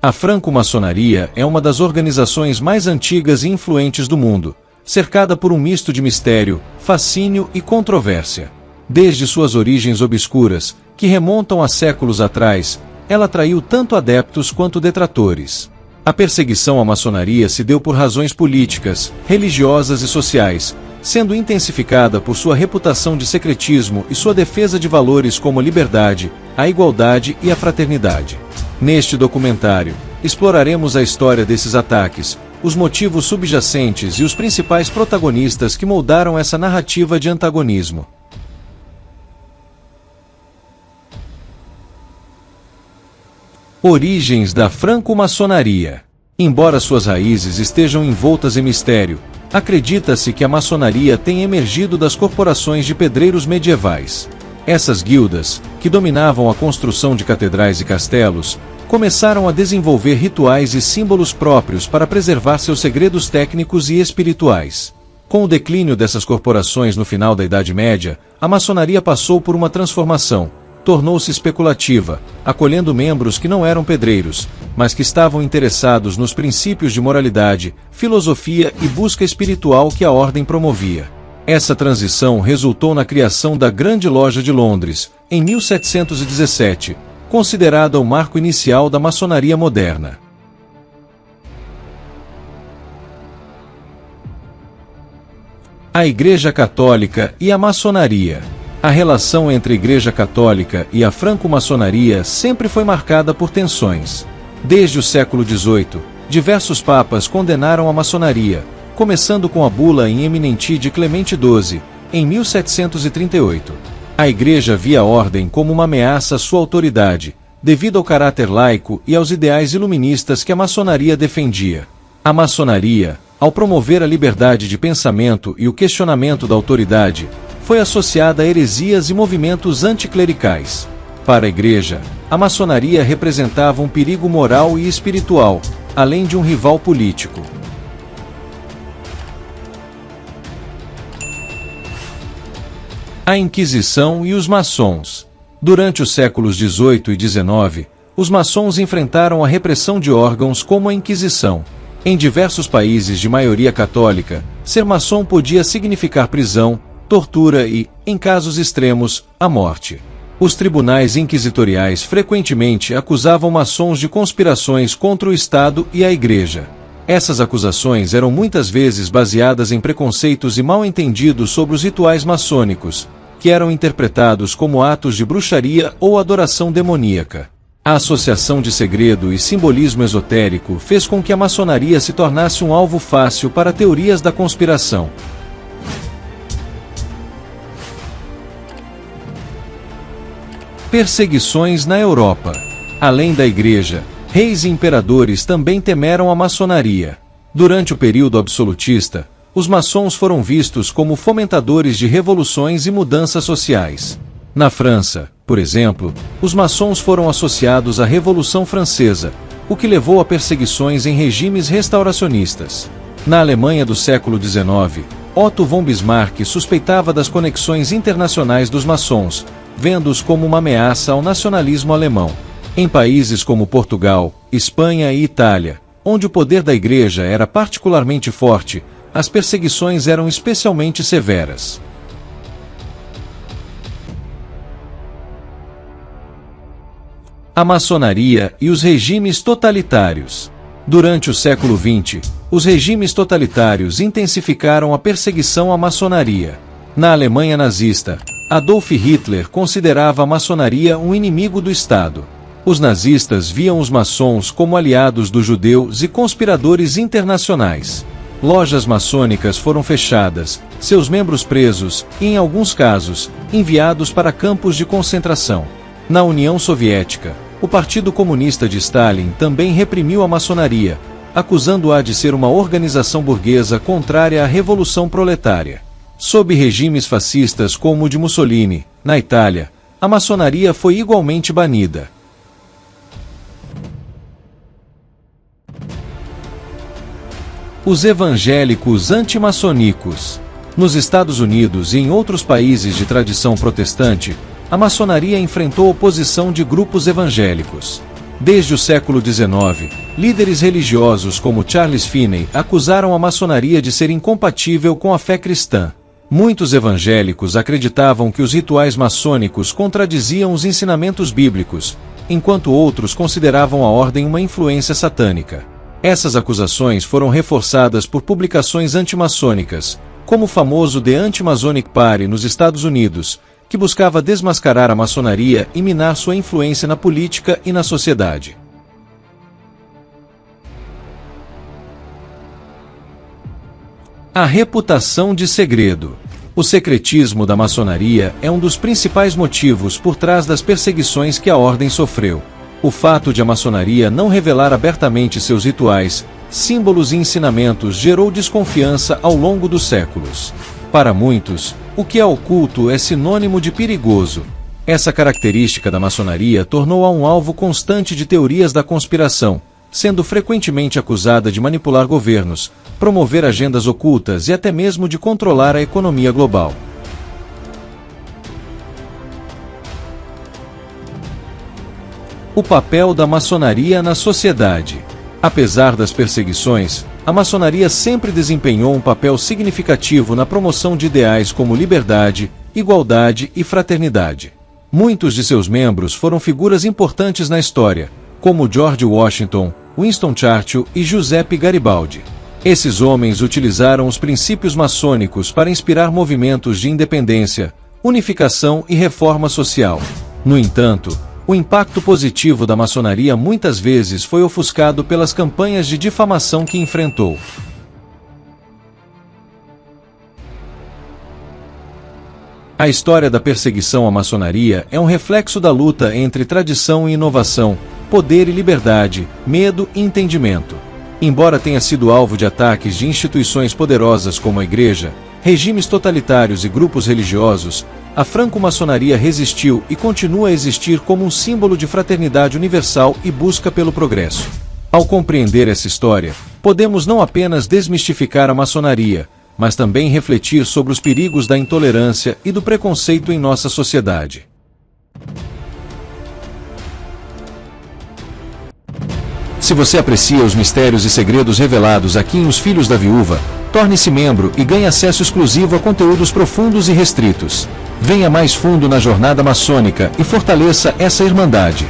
A franco-maçonaria é uma das organizações mais antigas e influentes do mundo, cercada por um misto de mistério, fascínio e controvérsia. Desde suas origens obscuras, que remontam a séculos atrás, ela atraiu tanto adeptos quanto detratores. A perseguição à maçonaria se deu por razões políticas, religiosas e sociais, sendo intensificada por sua reputação de secretismo e sua defesa de valores como a liberdade, a igualdade e a fraternidade. Neste documentário, exploraremos a história desses ataques, os motivos subjacentes e os principais protagonistas que moldaram essa narrativa de antagonismo. Origens da franco-maçonaria. Embora suas raízes estejam envoltas em mistério, acredita-se que a maçonaria tenha emergido das corporações de pedreiros medievais. Essas guildas, que dominavam a construção de catedrais e castelos, começaram a desenvolver rituais e símbolos próprios para preservar seus segredos técnicos e espirituais. Com o declínio dessas corporações no final da Idade Média, a maçonaria passou por uma transformação. Tornou-se especulativa, acolhendo membros que não eram pedreiros, mas que estavam interessados nos princípios de moralidade, filosofia e busca espiritual que a ordem promovia. Essa transição resultou na criação da Grande Loja de Londres, em 1717, considerada o marco inicial da maçonaria moderna. A Igreja Católica e a maçonaria. A relação entre a Igreja Católica e a franco-maçonaria sempre foi marcada por tensões. Desde o século XVIII, diversos papas condenaram a maçonaria, começando com a bula in eminenti de Clemente XII, em 1738. A Igreja via a ordem como uma ameaça à sua autoridade, devido ao caráter laico e aos ideais iluministas que a maçonaria defendia. A maçonaria, ao promover a liberdade de pensamento e o questionamento da autoridade, foi associada a heresias e movimentos anticlericais. Para a Igreja, a maçonaria representava um perigo moral e espiritual, além de um rival político. A Inquisição e os maçons. Durante os séculos XVIII e XIX, os maçons enfrentaram a repressão de órgãos como a Inquisição. Em diversos países de maioria católica, ser maçom podia significar prisão, tortura e, em casos extremos, a morte. Os tribunais inquisitoriais frequentemente acusavam maçons de conspirações contra o Estado e a Igreja. Essas acusações eram muitas vezes baseadas em preconceitos e mal-entendidos sobre os rituais maçônicos, que eram interpretados como atos de bruxaria ou adoração demoníaca. A associação de segredo e simbolismo esotérico fez com que a maçonaria se tornasse um alvo fácil para teorias da conspiração. Perseguições na Europa. Além da Igreja, reis e imperadores também temeram a maçonaria. Durante o período absolutista, os maçons foram vistos como fomentadores de revoluções e mudanças sociais. Na França, por exemplo, os maçons foram associados à Revolução Francesa, o que levou a perseguições em regimes restauracionistas. Na Alemanha do século XIX, Otto von Bismarck suspeitava das conexões internacionais dos maçons, vendo-os como uma ameaça ao nacionalismo alemão. Em países como Portugal, Espanha e Itália, onde o poder da Igreja era particularmente forte, as perseguições eram especialmente severas. A maçonaria e os regimes totalitários. Durante o século XX, os regimes totalitários intensificaram a perseguição à maçonaria. Na Alemanha nazista, Adolf Hitler considerava a maçonaria um inimigo do Estado. Os nazistas viam os maçons como aliados dos judeus e conspiradores internacionais. Lojas maçônicas foram fechadas, seus membros presos e, em alguns casos, enviados para campos de concentração. Na União Soviética, o Partido Comunista de Stalin também reprimiu a maçonaria, acusando-a de ser uma organização burguesa contrária à Revolução Proletária. Sob regimes fascistas como o de Mussolini, na Itália, a maçonaria foi igualmente banida. Os evangélicos antimaçônicos. Nos Estados Unidos e em outros países de tradição protestante, a maçonaria enfrentou oposição de grupos evangélicos. Desde o século XIX, líderes religiosos como Charles Finney acusaram a maçonaria de ser incompatível com a fé cristã. Muitos evangélicos acreditavam que os rituais maçônicos contradiziam os ensinamentos bíblicos, enquanto outros consideravam a ordem uma influência satânica. Essas acusações foram reforçadas por publicações antimaçônicas, como o famoso The Anti-Masonic Party nos Estados Unidos, que buscava desmascarar a maçonaria e minar sua influência na política e na sociedade. A reputação de segredo. O secretismo da maçonaria é um dos principais motivos por trás das perseguições que a ordem sofreu. O fato de a maçonaria não revelar abertamente seus rituais, símbolos e ensinamentos gerou desconfiança ao longo dos séculos. Para muitos, o que é oculto é sinônimo de perigoso. Essa característica da maçonaria tornou-a um alvo constante de teorias da conspiração, sendo frequentemente acusada de manipular governos, promover agendas ocultas e até mesmo de controlar a economia global. O papel da maçonaria na sociedade. Apesar das perseguições, a maçonaria sempre desempenhou um papel significativo na promoção de ideais como liberdade, igualdade e fraternidade. Muitos de seus membros foram figuras importantes na história, como George Washington, Winston Churchill e Giuseppe Garibaldi. Esses homens utilizaram os princípios maçônicos para inspirar movimentos de independência, unificação e reforma social. No entanto, o impacto positivo da maçonaria muitas vezes foi ofuscado pelas campanhas de difamação que enfrentou. A história da perseguição à maçonaria é um reflexo da luta entre tradição e inovação, poder e liberdade, medo e entendimento. Embora tenha sido alvo de ataques de instituições poderosas como a Igreja, regimes totalitários e grupos religiosos, a franco-maçonaria resistiu e continua a existir como um símbolo de fraternidade universal e busca pelo progresso. Ao compreender essa história, podemos não apenas desmistificar a maçonaria, mas também refletir sobre os perigos da intolerância e do preconceito em nossa sociedade. Se você aprecia os mistérios e segredos revelados aqui em Os Filhos da Viúva, torne-se membro e ganhe acesso exclusivo a conteúdos profundos e restritos. Venha mais fundo na jornada maçônica e fortaleça essa irmandade.